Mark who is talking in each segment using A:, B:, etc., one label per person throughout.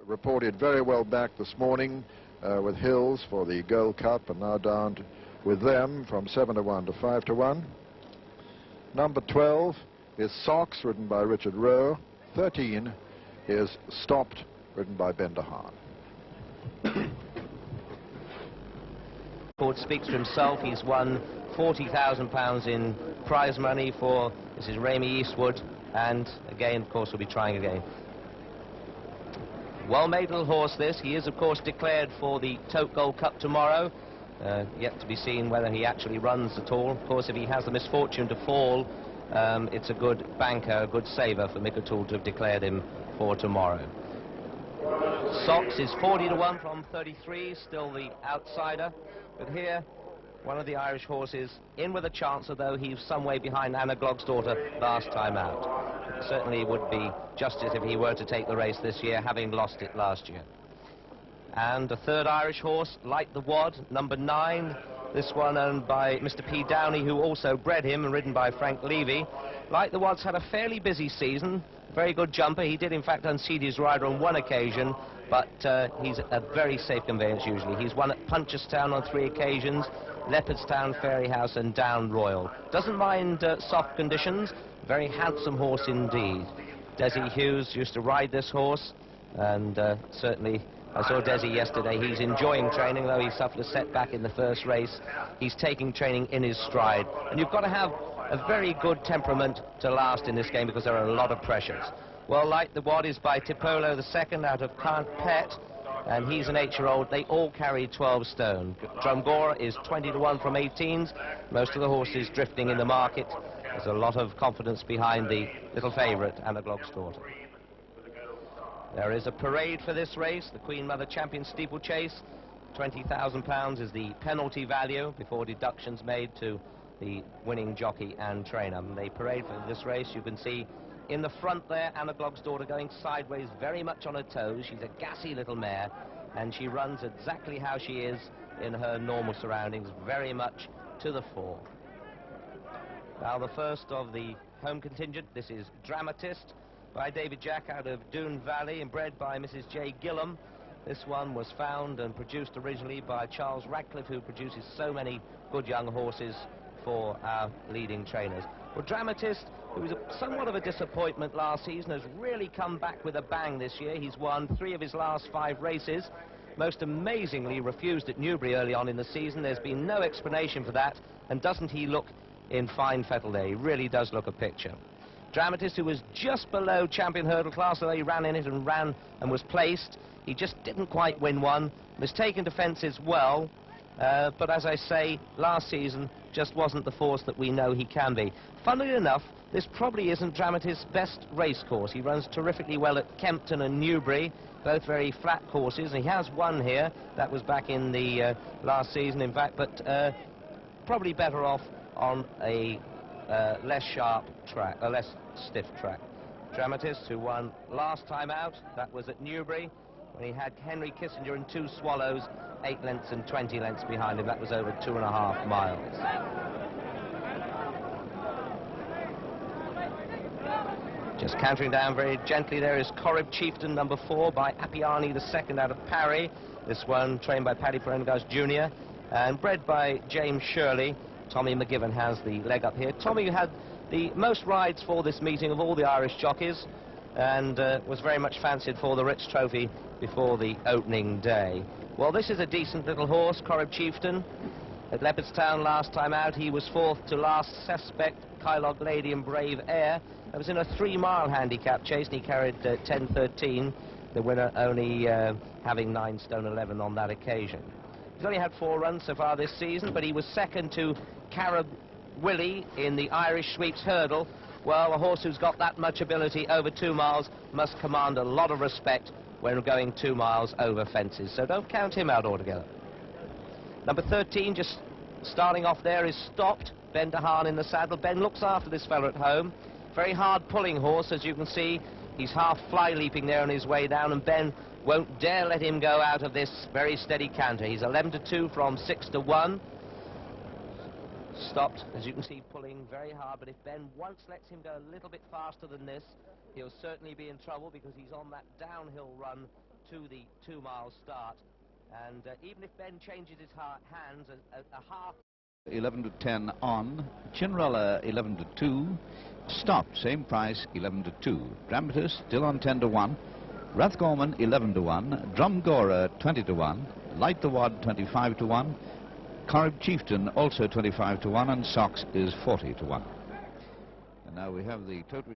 A: reported very well back this morning with Hills for the Gold Cup, and now down with them from 7-1 to 5-1. Number 12 is Socks, ridden by Richard Rowe. 13 is Stopped, ridden by Ben de Haan.
B: Record speaks for himself. He's won £40,000 in prize money for Mrs. Ramey Eastwood, and again, of course, we'll be trying again. Well-made little horse this. He is, of course, declared for the Tote Gold Cup tomorrow. Yet to be seen whether he actually runs at all. Of course, if he has the misfortune to fall, it's a good banker, a good saver for Mick O'Toole to have declared him for tomorrow. Socks is 40-1 from 33, still the outsider. But here, one of the Irish horses in with a chance, although he's some way behind Anaglogs Daughter last time out. It certainly would be justice if he were to take the race this year, having lost it last year. And a third Irish horse, Like the Wad, number 9. This one owned by Mr. P. Downey, who also bred him, and ridden by Frank Levy. Like the Wad's had a fairly busy season. Very good jumper. He did, in fact, unseat his rider on one occasion, but he's a very safe conveyance usually. He's won at Punchestown on 3 occasions, Leopardstown, Fairyhouse, and Down Royal. Doesn't mind soft conditions. Very handsome horse indeed. Desi Hughes used to ride this horse, and certainly I saw Desi yesterday. He's enjoying training, though he suffered a setback in the first race. He's taking training in his stride. And you've got to have a very good temperament to last in this game, because there are a lot of pressures. Well, Like the Wad is by Tipolo II out of Can't Pet, and he's an 8-year-old. They all carry 12 stone. Drumgora is 20-1 from 18s. Most of the horses drifting in the market. There's a lot of confidence behind the little favourite, Anaglogs Daughter. There is a parade for this race, the Queen Mother Champion Steeplechase. £20,000 is the penalty value before deductions made to the winning jockey and trainer. And they parade for this race. You can see in the front there, Anaglogs Daughter going sideways, very much on her toes. She's a gassy little mare, and she runs exactly how she is in her normal surroundings, very much to the fore. Now the first of the home contingent, this is Dramatist, by David Jack out of Doon Valley, and bred by Mrs. J. Gillam. This one was found and produced originally by Charles Radcliffe, who produces so many good young horses for our leading trainers. Well, Dramatist, who was somewhat of a disappointment last season, has really come back with a bang this year. He's won 3 of his last 5 races. Most amazingly refused at Newbury early on in the season. There's been no explanation for that, and doesn't he look in fine fettle there? He really does look a picture. Dramatist, who was just below champion hurdle class, although he ran in it and ran and was placed. He just didn't quite win one. Was taken to fences well, but as I say, last season just wasn't the force that we know he can be. Funnily enough, this probably isn't Dramatist's best race course. He runs terrifically well at Kempton and Newbury, both very flat courses, and he has won here. That was back in the last season, in fact, but probably better off on a less sharp track, a less stiff track. Dramatist, who won last time out, that was at Newbury, when he had Henry Kissinger and 2 Swallows 8 lengths and 20 lengths behind him. That was over 2.5 miles. Just cantering down very gently there is Corrib Chieftain, number 4, by Appiani II out of Parry. This one trained by Paddy Prendergast Jr. and bred by James Shirley. Tommy McGiven has the leg up here. Tommy had the most rides for this meeting of all the Irish jockeys, and was very much fancied for the Ritz Trophy before the opening day. Well, this is a decent little horse, Corrib Chieftain. At Leopardstown last time out, he was 4th to last suspect, Kylog Lady and Brave Air. That was in a 3-mile handicap chase, and he carried 10-13, the winner only having 9 stone 11 on that occasion. He's only had 4 runs so far this season, but he was second to Carib Willie in the Irish Sweeps Hurdle. Well, a horse who's got that much ability over 2 miles must command a lot of respect when going 2 miles over fences, so don't count him out altogether. Number 13, just starting off there, is Stopped, Ben de Haan in the saddle. Ben looks after this fella at home. Very hard pulling horse, as you can see. He's half fly leaping there on his way down, and Ben won't dare let him go out of this very steady canter. He's 11-2 from 6-1. Stopped, as you can see, pulling very hard, but if Ben once lets him go a little bit faster than this, he'll certainly be in trouble, because he's on that downhill run to the 2-mile start. And even if Ben changes his hands a half...
C: 11 to 10 on. Chinralla 11 to 2. Stopped, same price, 11 to 2. Dramatist still on 10 to 1. Rathgorman 11 to 1. Drumgora 20 to 1. Light the Wad 25 to 1. Corrib Chieftain also 25 to 1, and Sox is 40 to 1. And now we have the total...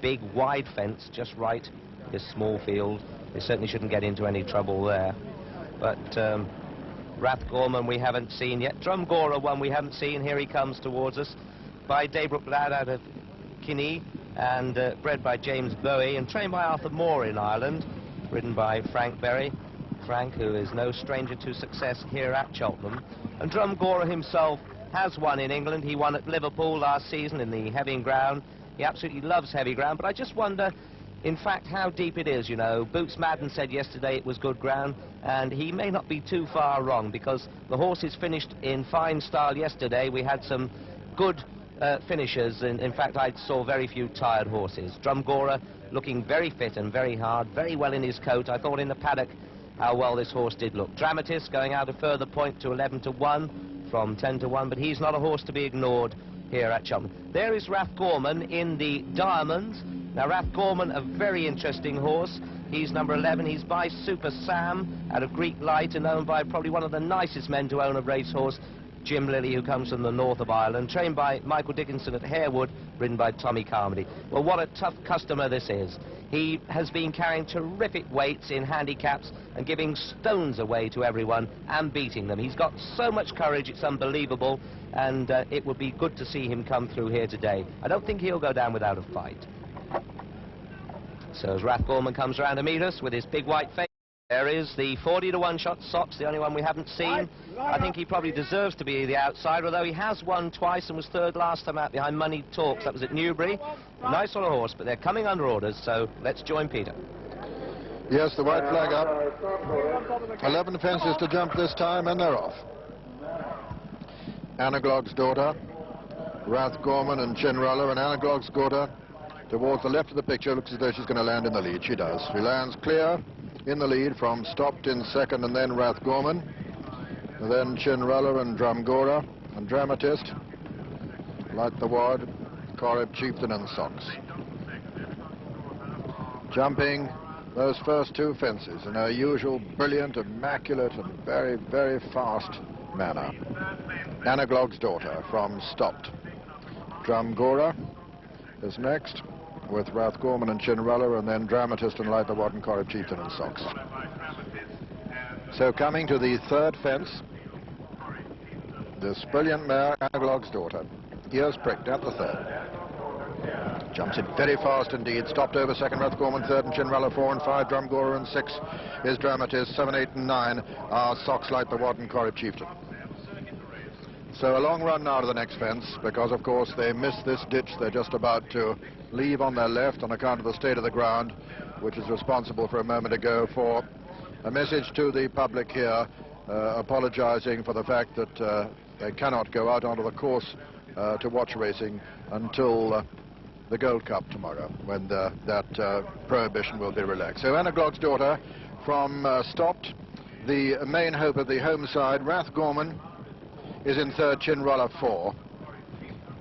B: Big wide fence just right, this small field. They certainly shouldn't get into any trouble there. But Rathgorman we haven't seen yet. Drumgora one we haven't seen. Here he comes towards us, by Daybrook Lad out of Kinney, and bred by James Bowie and trained by Arthur Moore in Ireland, ridden by Frank Berry. Frank, who is no stranger to success here at Cheltenham. And Drumgora himself has won in England. He won at Liverpool last season in the heavy ground. He absolutely loves heavy ground, but I just wonder, in fact, how deep it is, you know. Boots Madden said yesterday it was good ground, and he may not be too far wrong, because the horses finished in fine style yesterday. We had some good finishers, and in fact I saw very few tired horses. Drumgora looking very fit and very hard, very well in his coat. I thought in the paddock how well this horse did look. Dramatist going out a further point to 11 to 1 from 10 to 1, but he's not a horse to be ignored here at Cheltenham. There is Rathgorman in the Diamonds. Now Rathgorman, a very interesting horse. He's number 11. He's by Super Sam out of Greek Light, and owned by probably one of the nicest men to own a racehorse, Jim Lilly, who comes from the north of Ireland, trained by Michael Dickinson at Harewood, ridden by Tommy Carmody. Well, what a tough customer this is. He has been carrying terrific weights in handicaps and giving stones away to everyone and beating them. He's got so much courage, it's unbelievable, and it would be good to see him come through here today. I don't think he'll go down without a fight. So as Rathgorman comes around to meet us with his big white face, there is the 40 to 1 shot Sox, the only one we haven't seen. I think he probably deserves to be the outsider, although he has won twice and was third last time out behind Money Talks. That was at Newbury. A nice sort of horse, but they're coming under orders, so let's join Peter.
A: Yes, the white flag up. 11 fences to jump this time, and they're off. Anaglogs Daughter, Rathgorman and Chinralla, and Anaglogs Daughter towards the left of the picture. Looks as though she's going to land in the lead. She does. She lands clear in the lead from Stopped in second, and then Rathgorman, and then Chinralla and Drumgora and Dramatist, Light the Wad, Corrib Chieftain and Sox. Jumping those first two fences in her usual brilliant, immaculate and very, very fast manner. Anaglogs Daughter from Stopped. Drumgora is next, with Rathgorman and Chinralla, and then Dramatist and Light the Wad and Corrib Chieftain and Sox. So coming to the third fence, this brilliant mare, Anaglogs Daughter. Ears pricked at the third. Jumps in very fast indeed. Stopped over second, Rathgorman third, and Chinralla 4 and 5. Drumgora and 6 is Dramatist. 7, 8 and 9 are Sox, Light the Wad and Corrib Chieftain. So a long run now to the next fence, because of course they missed this ditch. They're just about to leave on their left on account of the state of the ground, which is responsible for a moment ago for a message to the public here, apologizing for the fact that they cannot go out onto the course to watch racing until the Gold Cup tomorrow, when that prohibition will be relaxed. So Anaglogs Daughter from Stopped, the main hope of the home side. Rathgorman is in third, Chinralla 4,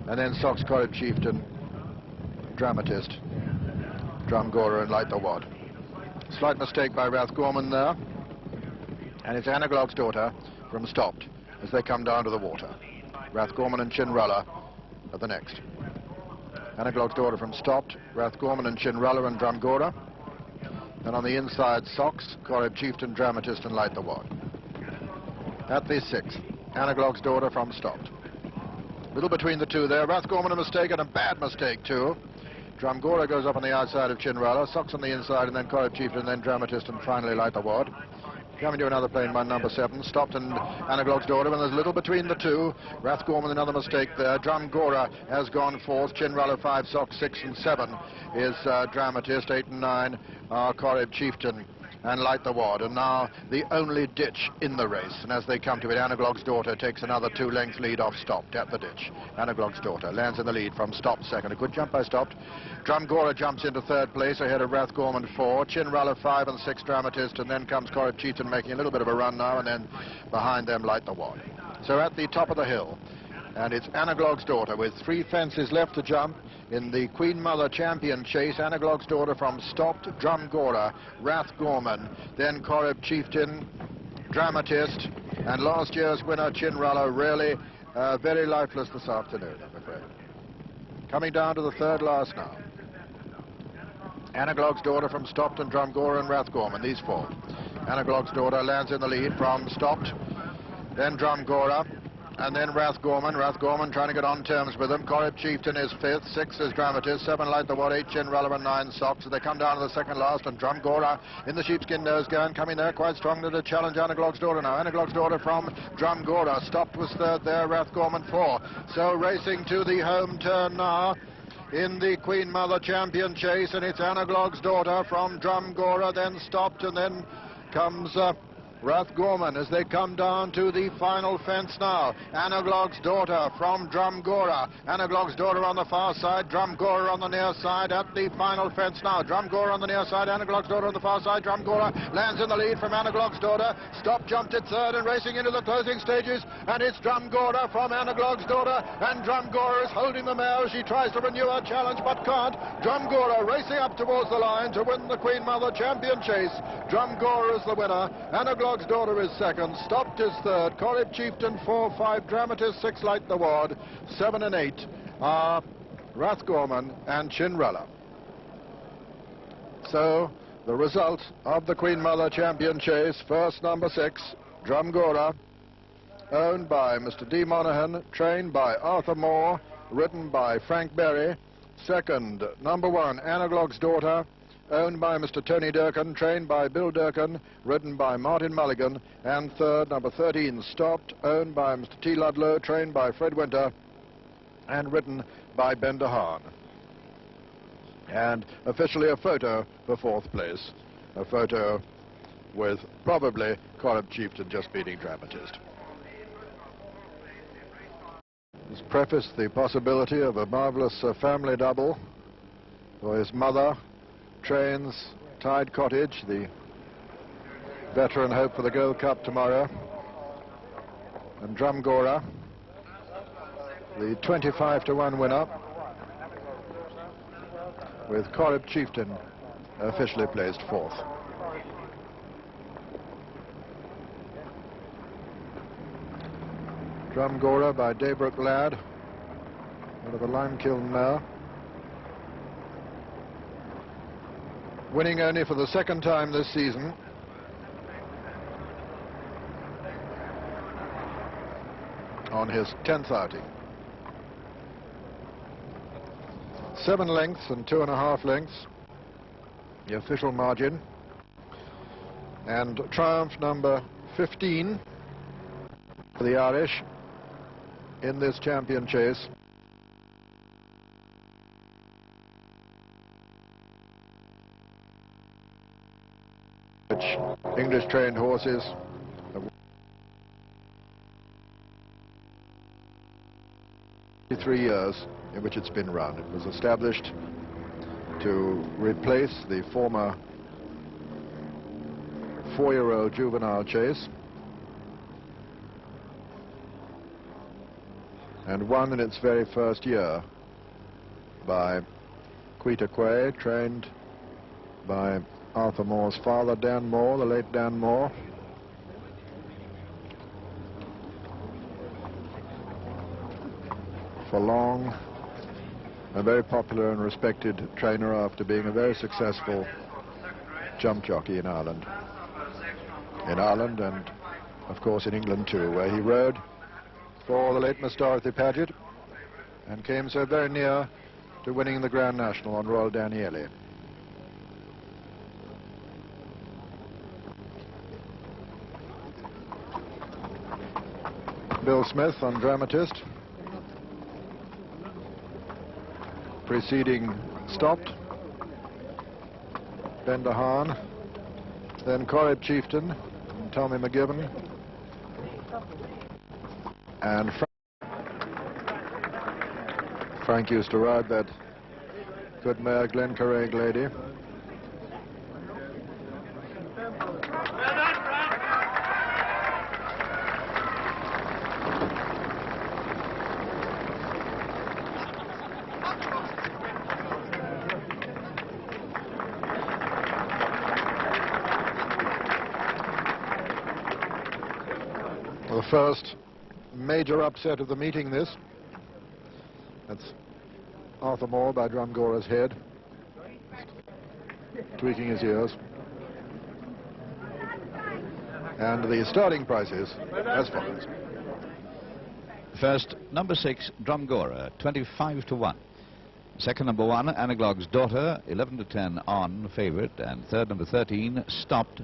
A: and then Sox, Corrib Chieftain, Dramatist, Drumgora and Light the Wad. Slight mistake by Rathgorman there, and it's Anaglogs Daughter from Stopped as they come down to the water. Rathgorman and Chinralla are the next. Anaglogs Daughter from Stopped, Rathgorman and Chinralla and Drumgora, and on the inside Sox, Corrib Chieftain, Dramatist and Light the Wad. At the sixth, Anaglogs Daughter from Stopped. Little between the two there. Rathgorman a mistake, and a bad mistake too. Drumgora goes up on the outside of Chinralla, Sox on the inside, and then Corrib Chieftain, and then Dramatist, and finally Light the Wad. Coming to another plane by number 7, Stopped and Anaglogs Daughter, and there's little between the two. Rathgorman another mistake there. Drumgora has gone fourth. Chinralla 5, Sox 6 and 7 is Dramatist. 8 and 9 are Corrib Chieftain and Light the Wad, and now the only ditch in the race. And as they come to it, Anaglogs Daughter takes another 2-length lead off Stopped at the ditch. Anaglogs Daughter lands in the lead from Stopped second. A good jump by Stopped. Drumgora jumps into third place ahead of Rathgorman 4, Chinrala 5 and 6 Dramatist, and then comes Corrib Chieftain making a little bit of a run now, and then behind them Light the Wad. So at the top of the hill, and it's Anaglogs Daughter with 3 fences left to jump in the Queen Mother Champion Chase. Anaglogs Daughter from Stopped, Drumgora, Rathgorman, then Corrib Chieftain, Dramatist, and last year's winner Chinrala, really very lifeless this afternoon, I'm afraid. Coming down to the third last now. Anaglogs Daughter from Stopped and Drumgora and Rathgorman, these 4. Anaglogs Daughter lands in the lead from Stopped, then Drumgora, and then Rathgorman. Rathgorman trying to get on terms with them. Corrib Chieftain is 5th, 6 is Dramatist, 7 Light the Wad, 8 Chinrala and 9 Socks. So they come down to the second last, and Drumgora in the sheepskin nose gown, coming there quite strongly to challenge Anaglogs Daughter now. Anaglogs Daughter from Drumgora. Stopped was 3rd there, Rathgorman 4. So racing to the home turn now in the Queen Mother Champion Chase, and it's Anaglogs Daughter from Drumgora, then Stopped, and then comes Rathgorman as they come down to the final fence now. Anaglogs Daughter from Drumgora. Anaglogs Daughter on the far side, Drumgora on the near side at the final fence now. Drumgora on the near side, Anaglogs Daughter on the far side. Drumgora lands in the lead from Anaglogs Daughter. Stopped jumped at 3rd and racing into the closing stages, and it's Drumgora from Anaglogs Daughter, and Drumgora is holding the mare. She tries to renew her challenge but can't. Drumgora racing up towards the line to win the Queen Mother Champion Chase. Drumgora is the winner. Anaglogs Daughter is 2nd, Stopped is 3rd, Corrib Chieftain 4, 5 Dramatist, 6 Light the Wad, 7 and 8 are Rathgorman and Chinrala. So the result of the Queen Mother Champion Chase: first number 6, Drumgora, owned by Mr. D. Monaghan, trained by Arthur Moore, ridden by Frank Berry. Second, number 1, Anaglogs Daughter, owned by Mr. Tony Durkin, trained by Bill Durkin, ridden by Martin Mulligan. And third, number 13, Stopped, owned by Mr. T. Ludlow, trained by Fred Winter, and ridden by Ben de Haan. And officially a photo for 4th place, a photo with probably Corrib Chieftain just beating Dramatist. He's prefaced the possibility of a marvellous family double for his mother. Trains Tide Cottage, the veteran hope for the Gold Cup tomorrow, and Drumgora, the 25-to-1 winner, with Corrib Chieftain officially placed 4th. Drumgora by Daybrook Lad, out of the Limekiln now. Winning only for the 2nd time this season. On his 10th outing. 7 lengths and 2.5 lengths, the official margin. And triumph number 15 for the Irish in this Champion Chase. Which English trained horses have 3 years in which it's been run. It was established to replace the former 4-year-old juvenile chase, and won in its very first year by Quita Quay, trained by Arthur Moore's father, Dan Moore, the late Dan Moore. For long, a very popular and respected trainer after being a very successful jump jockey in Ireland. In Ireland and, of course, in England too, where he rode for the late Miss Dorothy Paget and came so very near to winning the Grand National on Royal Danieli. Bill Smith on Dramatist, preceding Stopped, Ben de Haan, then Corrib Chieftain, and Tommy McGibbon, and Frank used to ride that good mare Glencarrig Lady. The first major upset of the meeting, this. That's Arthur Moore by Drumgora's head, tweaking his ears. And the starting prices as follows.
C: First, number 6, Drumgora, 25 to 1. Second, number 1, Anaglogs Daughter, 11 to 10 on favourite. And third, number 13, Stopped,